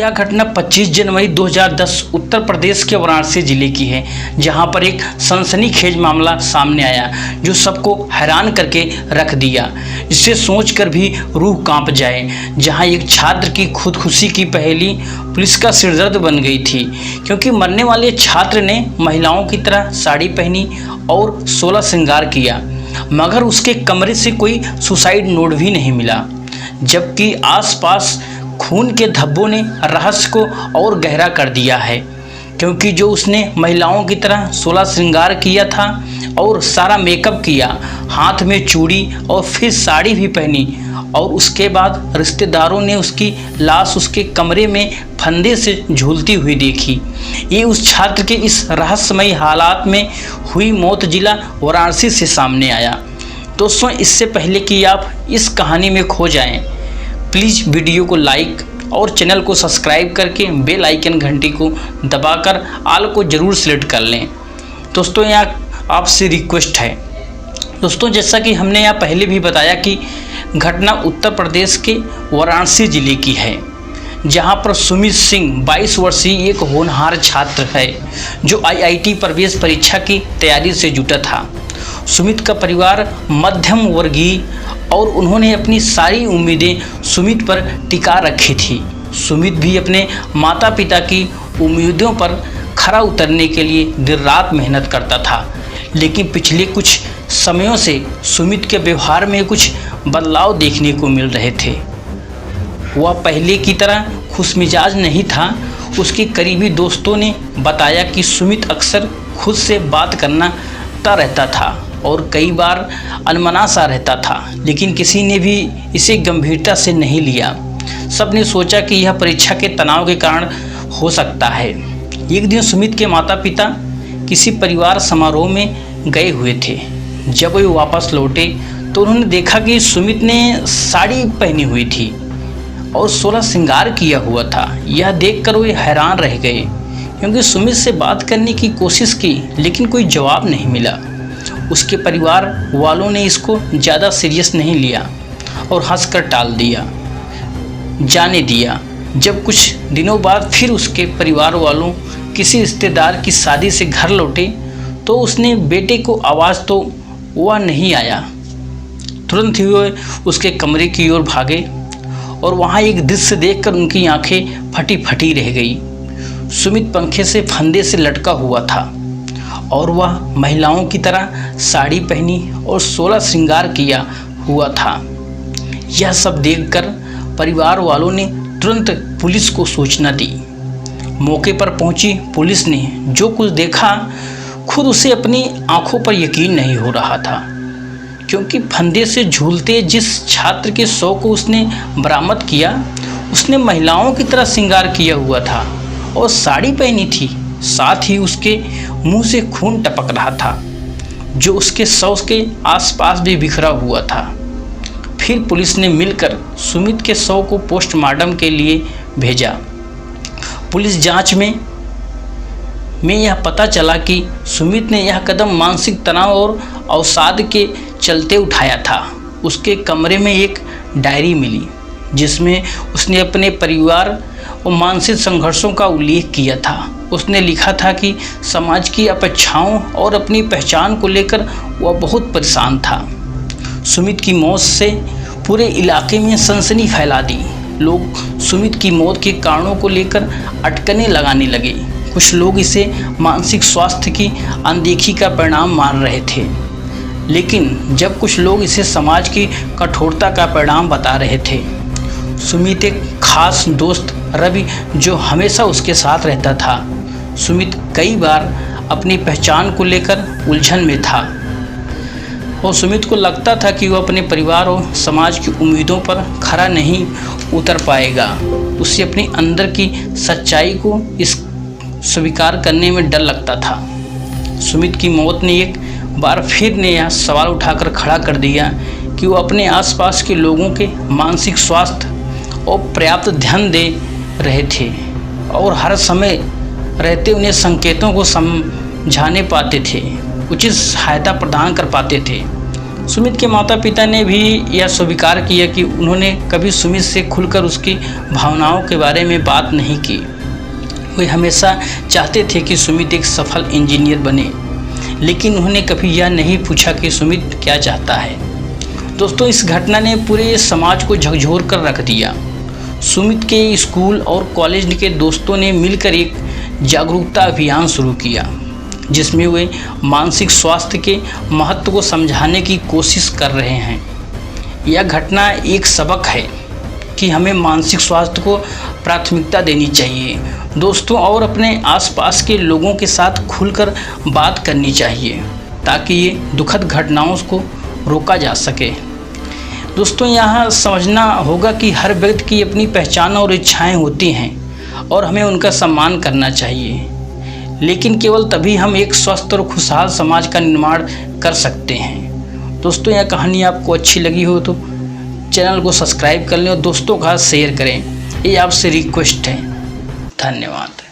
यह घटना 25 जनवरी 2010 उत्तर प्रदेश के वाराणसी जिले की है, जहां पर एक सनसनीखेज मामला सामने आया जो सबको हैरान करके रख दिया, जिसे सोचकर भी रूह कांप जाए। जहां एक छात्र की खुदकुशी की पहेली पुलिस का सिरदर्द बन गई थी, क्योंकि मरने वाले छात्र ने महिलाओं की तरह साड़ी पहनी और 16 श्रृंगार किया, मगर उसके कमरे से कोई सुसाइड नोट भी नहीं मिला। जबकि आसपास खून के धब्बों ने रहस्य को और गहरा कर दिया है, क्योंकि जो उसने महिलाओं की तरह 16 श्रृंगार किया था और सारा मेकअप किया, हाथ में चूड़ी और फिर साड़ी भी पहनी, और उसके बाद रिश्तेदारों ने उसकी लाश उसके कमरे में फंदे से झूलती हुई देखी। ये उस छात्र के इस रहस्यमयी हालात में हुई मौत जिला वाराणसी से सामने आया। दोस्तों, इससे पहले कि आप इस कहानी में खो जाएं, प्लीज़ वीडियो को लाइक और चैनल को सब्सक्राइब करके बेल आइकन घंटी को दबाकर ऑल को ज़रूर सेलेक्ट कर लें। दोस्तों, यहाँ आपसे रिक्वेस्ट है। दोस्तों, जैसा कि हमने यहाँ पहले भी बताया कि घटना उत्तर प्रदेश के वाराणसी ज़िले की है, जहाँ पर सुमित सिंह 22 वर्षीय एक होनहार छात्र है जो IIT प्रवेश परीक्षा की तैयारी से जुटा था। सुमित का परिवार मध्यम वर्गीय और उन्होंने अपनी सारी उम्मीदें सुमित पर टिका रखी थी। सुमित भी अपने माता पिता की उम्मीदों पर खरा उतरने के लिए दिन रात मेहनत करता था, लेकिन पिछले कुछ समयों से सुमित के व्यवहार में कुछ बदलाव देखने को मिल रहे थे। वह पहले की तरह खुशमिजाज नहीं था। उसके करीबी दोस्तों ने बताया कि सुमित अक्सर खुद से बात करना रहता था और कई बार अनमना सा रहता था, लेकिन किसी ने भी इसे गंभीरता से नहीं लिया। सबने सोचा कि यह परीक्षा के तनाव के कारण हो सकता है। एक दिन सुमित के माता पिता किसी परिवार समारोह में गए हुए थे। जब वे वापस लौटे तो उन्होंने देखा कि सुमित ने साड़ी पहनी हुई थी और 16 श्रृंगार किया हुआ था। यह देखकर वे हैरान रह गए, क्योंकि सुमित से बात करने की कोशिश की, लेकिन कोई जवाब नहीं मिला। उसके परिवार वालों ने इसको ज़्यादा सीरियस नहीं लिया और हंसकर टाल दिया, जाने दिया। जब कुछ दिनों बाद फिर उसके परिवार वालों किसी रिश्तेदार की शादी से घर लौटे तो उसने बेटे को आवाज़ तो वह नहीं आया। तुरंत ही वे उसके कमरे की ओर भागे और वहाँ एक दृश्य देखकर उनकी आंखें फटी फटी रह गई। सुमित पंखे से फंदे से लटका हुआ था और वह महिलाओं की तरह साड़ी पहनी और 16 श्रृंगार किया हुआ था। यह सब देखकर परिवार वालों ने तुरंत पुलिस को सूचना दी। मौके पर पहुंची पुलिस ने जो कुछ देखा, खुद उसे अपनी आंखों पर यकीन नहीं हो रहा था, क्योंकि फंदे से झूलते जिस छात्र के शव को उसने बरामद किया, उसने महिलाओं की तरह श्रृंगार किया हुआ था और साड़ी पहनी थी। साथ ही उसके मुंह से खून टपक रहा था, जो उसके शव के आसपास भी बिखरा हुआ था। फिर पुलिस ने मिलकर सुमित के शव को पोस्टमार्टम के लिए भेजा। पुलिस जांच में यह पता चला कि सुमित ने यह कदम मानसिक तनाव और अवसाद के चलते उठाया था। उसके कमरे में एक डायरी मिली, जिसमें उसने अपने परिवार और मानसिक संघर्षों का उल्लेख किया था। उसने लिखा था कि समाज की अपेक्षाओं और अपनी पहचान को लेकर वह बहुत परेशान था। सुमित की मौत से पूरे इलाके में सनसनी फैला दी। लोग सुमित की मौत के कारणों को लेकर अटकलें लगाने लगे। कुछ लोग इसे मानसिक स्वास्थ्य की अनदेखी का परिणाम मान रहे थे, लेकिन जब कुछ लोग इसे समाज की कठोरता का परिणाम बता रहे थे। सुमित एक खास दोस्त रवि, जो हमेशा उसके साथ रहता था। सुमित कई बार अपनी पहचान को लेकर उलझन में था और सुमित को लगता था कि वह अपने परिवार और समाज की उम्मीदों पर खरा नहीं उतर पाएगा। उसे अपने अंदर की सच्चाई को स्वीकार करने में डर लगता था। सुमित की मौत ने एक बार फिर नया सवाल उठाकर खड़ा कर दिया कि वो अपने आसपास के लोगों के मानसिक स्वास्थ्य और पर्याप्त ध्यान दे रहे थे और हर समय रहते उन्हें संकेतों को समझाने पाते थे, उचित सहायता प्रदान कर पाते थे। सुमित के माता पिता ने भी यह स्वीकार किया कि उन्होंने कभी सुमित से खुलकर उसकी भावनाओं के बारे में बात नहीं की। वे हमेशा चाहते थे कि सुमित एक सफल इंजीनियर बने, लेकिन उन्होंने कभी यह नहीं पूछा कि सुमित क्या चाहता है। दोस्तों, इस घटना ने पूरे समाज को झकझोर कर रख दिया। सुमित के स्कूल और कॉलेज के दोस्तों ने मिलकर एक जागरूकता अभियान शुरू किया, जिसमें वे मानसिक स्वास्थ्य के महत्व को समझाने की कोशिश कर रहे हैं। यह घटना एक सबक है कि हमें मानसिक स्वास्थ्य को प्राथमिकता देनी चाहिए दोस्तों, और अपने आसपास के लोगों के साथ खुलकर बात करनी चाहिए ताकि ये दुखद घटनाओं को रोका जा सके। दोस्तों, यहाँ समझना होगा कि हर व्यक्ति की अपनी पहचान और इच्छाएं होती हैं और हमें उनका सम्मान करना चाहिए, लेकिन केवल तभी हम एक स्वस्थ और खुशहाल समाज का निर्माण कर सकते हैं। दोस्तों, यह कहानी आपको अच्छी लगी हो तो चैनल को सब्सक्राइब कर लें और दोस्तों का शेयर करें, ये आपसे रिक्वेस्ट है। धन्यवाद।